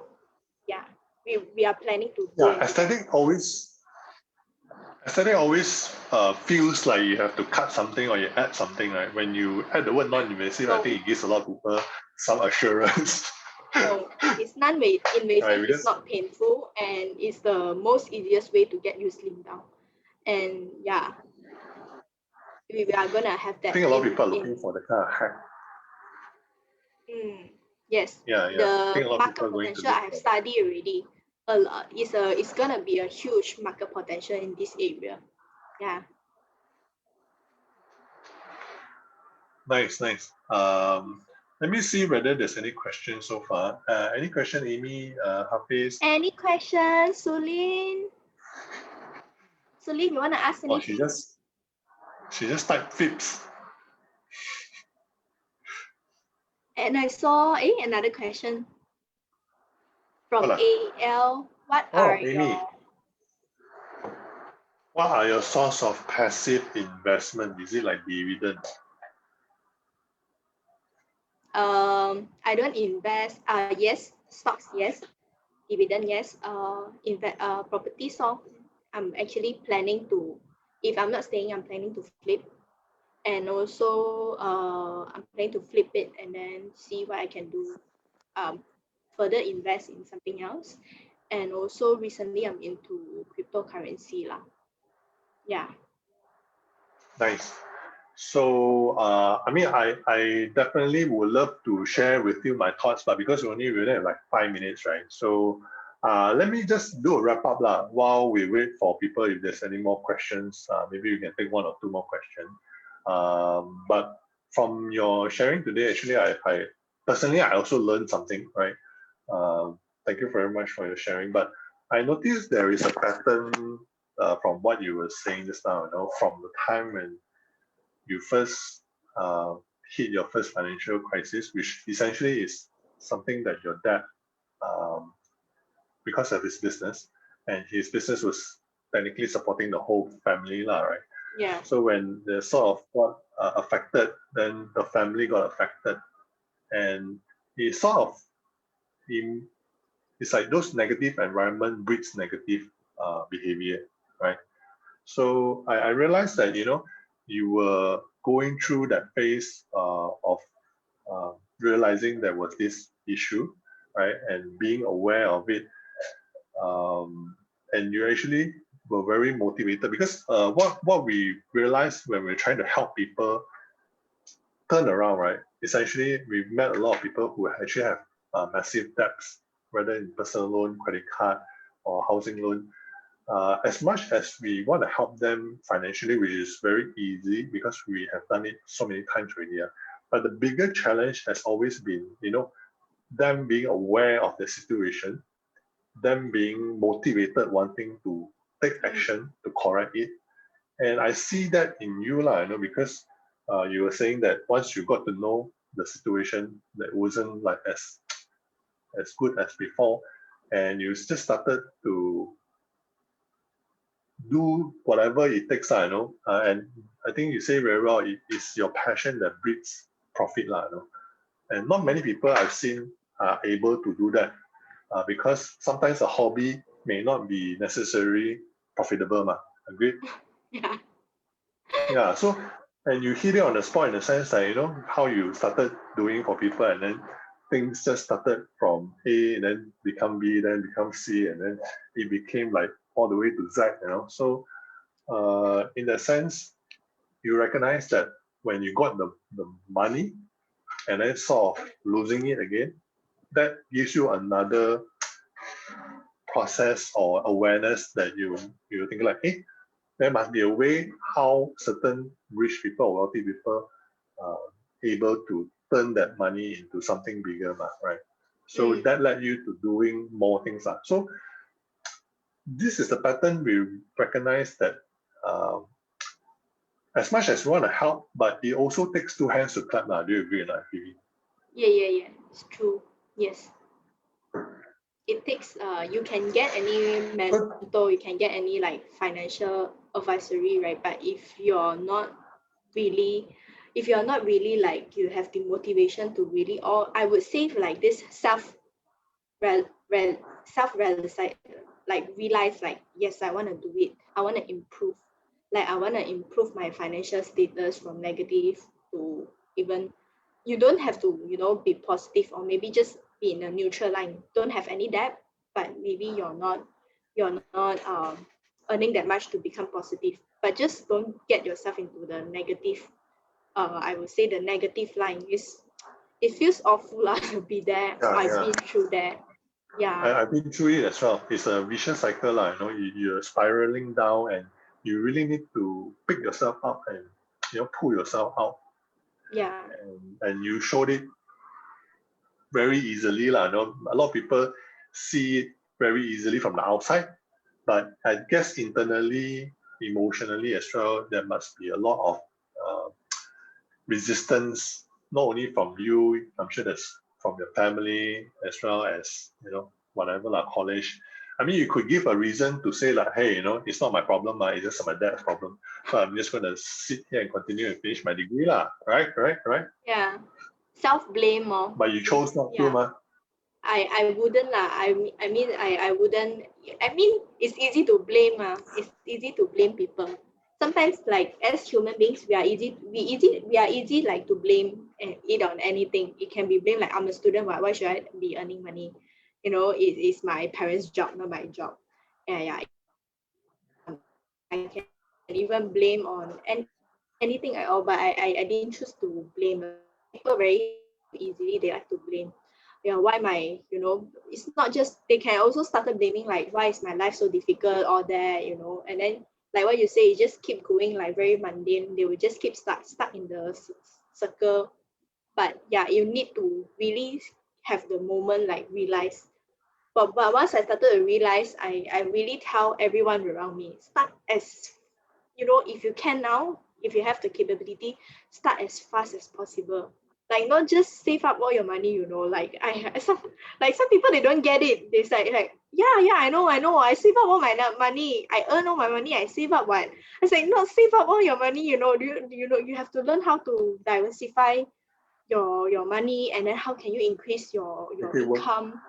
Yeah, we are planning to go Yeah, into that. aesthetic always feels like you have to cut something or you add something, right? When you add the word non-invasive, I No, think it gives a lot of people some assurance. no, it's non-invasive, Right, it's because not painful, and it's the most easiest way to get you slim down. And yeah, we are gonna have I that think a lot of in people are looking in for the kind of hack. yes, Yeah. I the think a lot of people market are going to potential look I have for. studied already. It's gonna be a huge market potential in this area. Yeah. Nice, nice. Let me see whether there's any questions so far. Any question, Amy, Hafiz? Any questions, Sulin? Sulin, you wanna ask Or anything? she just typed Fibs. And I saw another question from Hola. AL. Oh, Amy, what are your source of passive investment? Is it like dividend? I don't invest. Yes, stocks. Yes, dividend. Yes. Invest. Property. So I'm actually planning to. If I'm not staying, I'm planning to flip. And also, I'm planning to flip it and then see what I can do. Further invest in something else. And also, recently I'm into cryptocurrency lah. Yeah. Nice. So, I mean, I definitely would love to share with you my thoughts, but because we only have like 5 minutes, right? So, let me just do a wrap up lah, while we wait for people. If there's any more questions, maybe we can take one or two more questions. But from your sharing today, actually, I personally, I also learned something, right? Thank you very much for your sharing. But I noticed there is a pattern from what you were saying just now, from the time when you first uh, hit your first financial crisis, which essentially is something that your dad, um, because of his business, and his business was technically supporting the whole family, lah, right? Yeah. So when the sort of got affected, then the family got affected, and it sort of it's like those negative environment breeds negative behavior, right? So I realized that you were going through that phase of realizing there was this issue, right, and being aware of it, and you actually were very motivated because what we realized when we're trying to help people turn around, right, is actually we've met a lot of people who actually have massive debts, whether in personal loan, credit card, or housing loan. As much as we want to help them financially, which is very easy because we have done it so many times already. But the bigger challenge has always been, them being aware of the situation, them being motivated, wanting to take action to correct it. And I see that in you, because you were saying that once you got to know the situation that wasn't like as good as before, and you just started to do whatever it takes, and I think you say very well, it is your passion that breeds profit, and not many people I've seen are able to do that, because sometimes a hobby may not be necessarily profitable, agreed? Yeah. Yeah, so, and you hit it on the spot in the sense that, how you started doing for people, and then things just started from A and then become B, then become C, and then it became like all the way to Z, So in that sense, you recognize that when you got the money and then sort of losing it again, that gives you another process or awareness that you think like, hey, there must be a way how certain rich people or wealthy people able to turn that money into something bigger, right? So that led you to doing more things. So this is the pattern we recognize that as much as we want to help, but it also takes two hands to clap. Do you agree or not, Fibiee? Yeah. It's true. Yes. It takes you can get any mentor, you can get any like financial advisory, right? But if you're not really like you have the motivation to really, or I would say like this self realize, like realize like, yes, I want to do it, I want to improve, like I want to improve my financial status from negative to even, you don't have to be positive, or maybe just be in a neutral line, don't have any debt, but maybe you're not earning that much to become positive, but just don't get yourself into the negative, I would say the negative line is, it feels awful lah to be there. I've been through that. Yeah. I've been through it as well. It's a vicious cycle, you're spiraling down, and you really need to pick yourself up and pull yourself out. Yeah. And you showed it very easily, a lot of people see it very easily from the outside, but I guess internally, emotionally as well, there must be a lot of resistance, not only from you, I'm sure that's from your family as well as, whatever, like college. I mean, you could give a reason to say like, hey, it's not my problem, it's just my dad's problem. So I'm just going to sit here and continue and finish my degree, right? Yeah. Self-blame. But you chose not to, Yeah. I wouldn't lah. I wouldn't. I mean, it's easy to blame. It's easy to blame people. Sometimes, like as human beings, we are easy like to blame it on anything. It can be blamed like, I'm a student. Why should I be earning money? It is my parents' job, not my job. Yeah. I can even blame on anything. anything at all, but I didn't choose to blame. People very easily they like to blame. Yeah, why my, it's not just, they can also started blaming like why is my life so difficult or that, and then like what you say, you just keep going like very mundane. They will just keep stuck in the circle. But yeah, you need to really have the moment like realize. But once I started to realize, I really tell everyone around me, start as, if you can now, if you have the capability, start as fast as possible. Like not just save up all your money, like some people they don't get it. They say like, yeah, I know. I save up all my money. I earn all my money. I save up what? I say, no, save up all your money, you have to learn how to diversify your money, and then how can you increase your Make it work. income,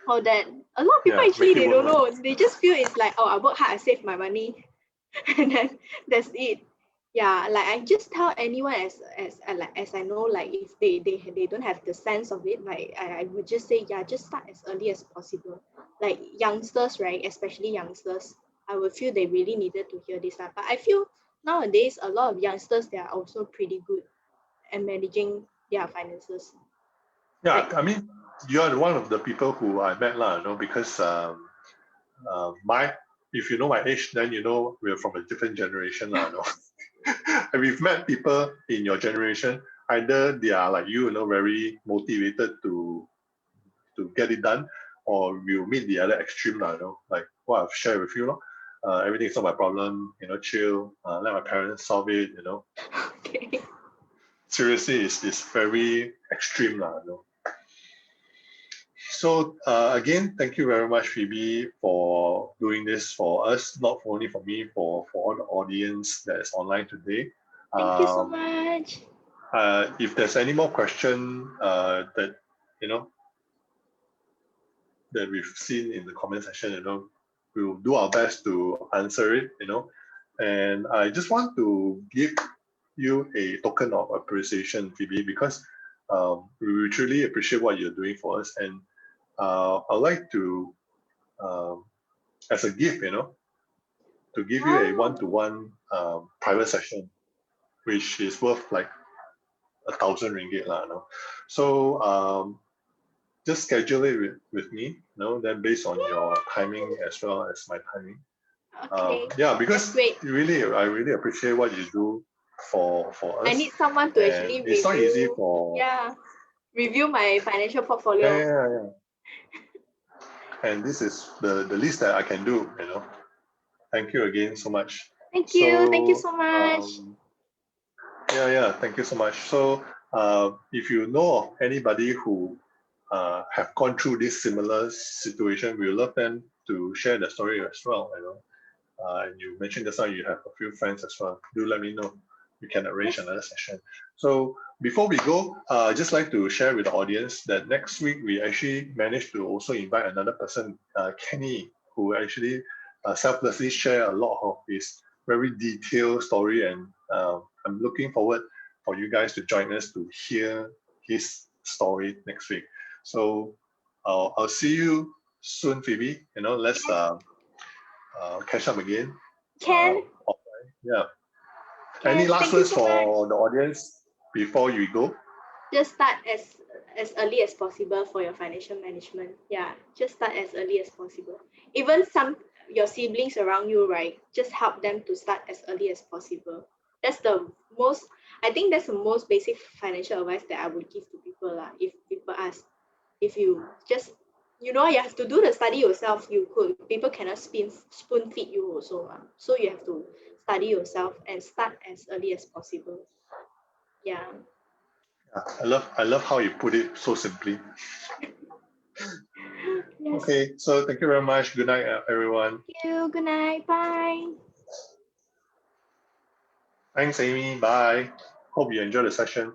all that. A lot of people Yeah, actually make it they work. don't know. They just feel it's like, oh, I work hard, I save my money, and then that's it. Yeah, like I just tell anyone as I know, like if they don't have the sense of it, like I would just say, yeah, just start as early as possible. Like youngsters, right? Especially youngsters, I would feel they really needed to hear this. But I feel nowadays a lot of youngsters, they are also pretty good at managing their finances. Yeah, Like, I mean, you are one of the people who I met, because my, if you know my age, then you know we're from a different generation, And we've met people in your generation, either they are like you, very motivated to get it done, or we'll meet the other extreme, like what I've shared with you, everything is not my problem, chill, let my parents solve it. okay. Seriously, it's very extreme, So again, thank you very much, Phoebe, for doing this for us, not only for me, for all the audience that is online today. Thank you so Um, much. if there's any more question that you know that we've seen in the comment section, we'll do our best to answer it. And I just want to give you a token of appreciation, Phoebe, because we truly appreciate what you're doing for us, and I'd like to, as a gift, to give you a Oh, one-to-one private session, which is worth like 1,000 ringgit, lah. So just schedule it with me, then based on your timing as well as my timing. okay. Yeah, That's because great. I really appreciate what you do for I us, need someone to and actually it's not easy review, for. yeah, review my financial Yeah, portfolio. yeah, yeah. And this is the least that I can do. Thank you again so much. Thank you. Thank you So so much. yeah, thank you so much. So if you know of anybody who have gone through this similar situation, we would love them to share the story as well. And you mentioned just now you have a few friends as well. Do let me know. We can arrange Yes. another session. So before we go, I'd just like to share with the audience that next week we actually managed to also invite another person, Kenny, who actually selflessly share a lot of his very detailed story, and I'm looking forward for you guys to join us to hear his story next week. So I'll see you soon, Phoebe. Let's Yes. catch up again. Can. Offline. Yeah. Any Can. last Thank you words so much. for the audience before you go? Just start as early as possible for your financial management. Yeah, just start as early as possible. Even some your siblings around you, right? Just help them to start as early as possible. That's the most. I think that's the most basic financial advice that I would give to people lah. If people ask, if you just you have to do the study yourself. You could people cannot spoon feed you also. So you have to study yourself and start as early as possible. Yeah. Yeah, I love how you put it so simply. Yes. Okay, so thank you very much. Good night, everyone. Thank you. Good night. Bye. Thanks, Amy. Bye. Hope you enjoy the session.